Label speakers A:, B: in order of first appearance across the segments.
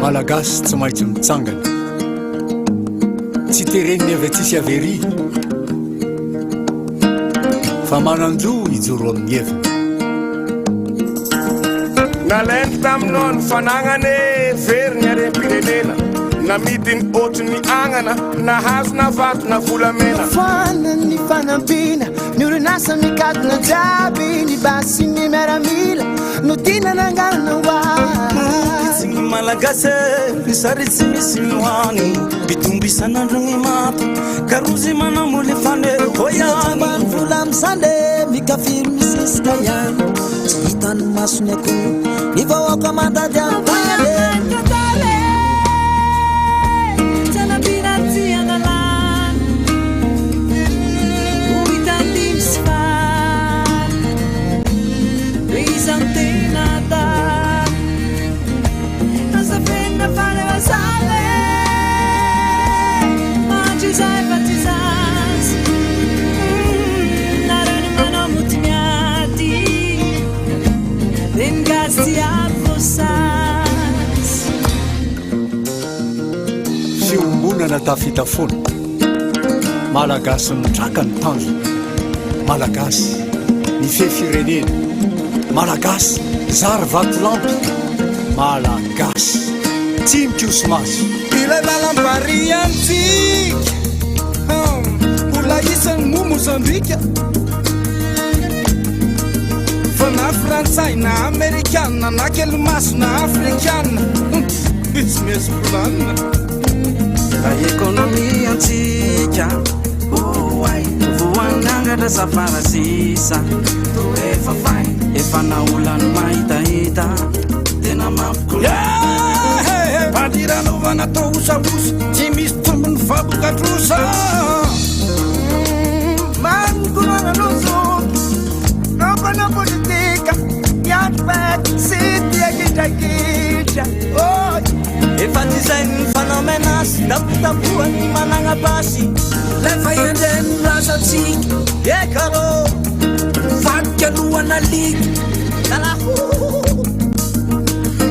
A: malagasy tsy maintsy mitsangana tsy tereniny avy tsisy avery fa mananjo ijoro amin'ny evina
B: nalainty taminao ny fanagnane veriny arem-pirenena namidiny ohatry ny agnana nahazo navato na volamena
C: fana ny fanampiana ny orinasa mikadona jiaby ny basy ny miaramila no tina nangarana
D: oatsiny malagasy misary tsy misy mioany mitombo isan'andro ny mato ka rozy manamoly faneroyany vola misande mikafiry misisika ihany tsy hitany masony akoho ny vahoaka mandady ampale
A: fiombonana tafita foana malagasy mitraka ny tanjo malagasy mifefirenena malagasy zary vatolampy malagasy tsy mikiosomaso
D: ilay lalam-pariantsika mbola isan'ny mo mozambika fa na frantsay na amerikana na kelymaso na afrikana tsy mesy volanina la ekonomiantsika oay voanangatra safarasisa toefafay efa naolany mahitahita tena mampikola Padirano to usabusa Jimis tumun fabuka trusa Manguna noso Nobana politika Yatbet City Agita Oh Efa design phenomenas Tapu-tapuan mananga basi Lefa yenden rasa tsik Ekaro Fatka luana lig Kalahu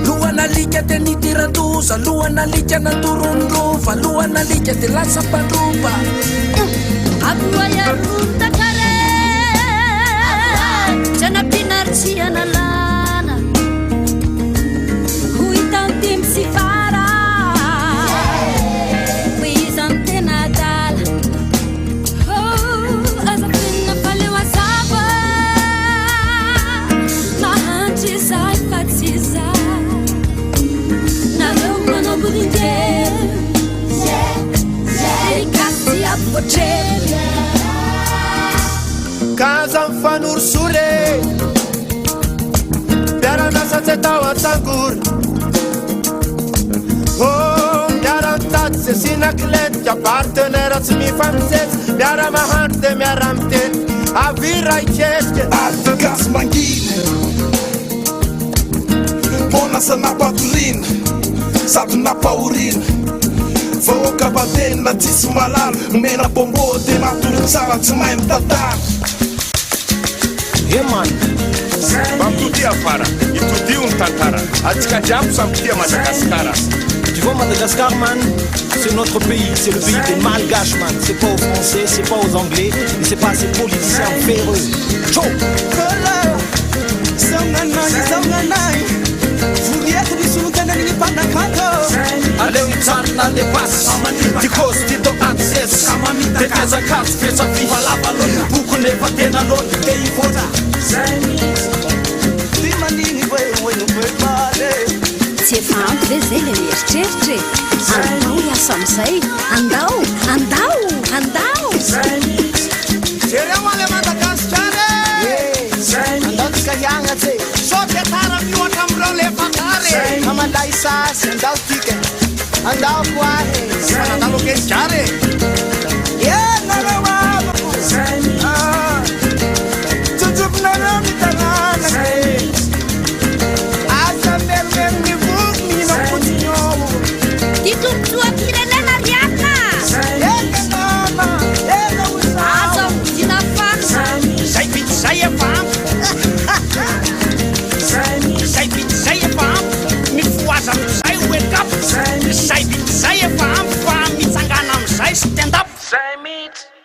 D: Luana-lika te nitiradusa Luana-lika na turunrufa Luana-lika te lasa parupa
E: Abuaya ruta kare Jana pinarcia na lana Huitan tim sifara Huizan te nadala Oh, azapina palewa saba Mahanchi zai patsiza
C: Kaza mfanursure Piaranasa tsetao atsangur Oh, piarantatse sinaklet Ja partenera tsy mifamsetsy Miara mahante miara mitety Avira ikeske
B: Alfagas mangina Bonasa napatolina Sady napaorina Vahoaka-batena tsisy malala Mena bombo de matolo tsara tsy mahay mitantara
A: man
B: Mampitia afara Itodio ny tantara Atsika jiaby sampitia Madagasikara
F: Tu vois Madagascar man, c'est notre pays, c'est le pays des malgaches man. C'est pas aux français, c'est pas aux anglais, et c'est pas à ces politiciens véreux. Ciao.
D: Aleo mitsarina le basy Tikosy tito access Tetezakatsy fetsafi Boko nefa tena lony Te ivota Ty maniny hoe nopepale
E: Tsy efa ampy ve zay le mieritreritra Andao iasa amizay Andao
C: Jereo ale Madagasikara Andao tika hiagnatsy Soty atara mioatra amreo le fatare Amalay sasy andao tika Andao koahe Andao lokeny jare Nareo avako Tujubnareo mitanana Asa mermer ny voko Minapotsinyovo
E: Ty tombotoa pirenena riana Aza odina fana
C: Zay bidy zay efa ampy Zay bidy zay efa ampy Mifoaza amizay hoe kapo
G: it.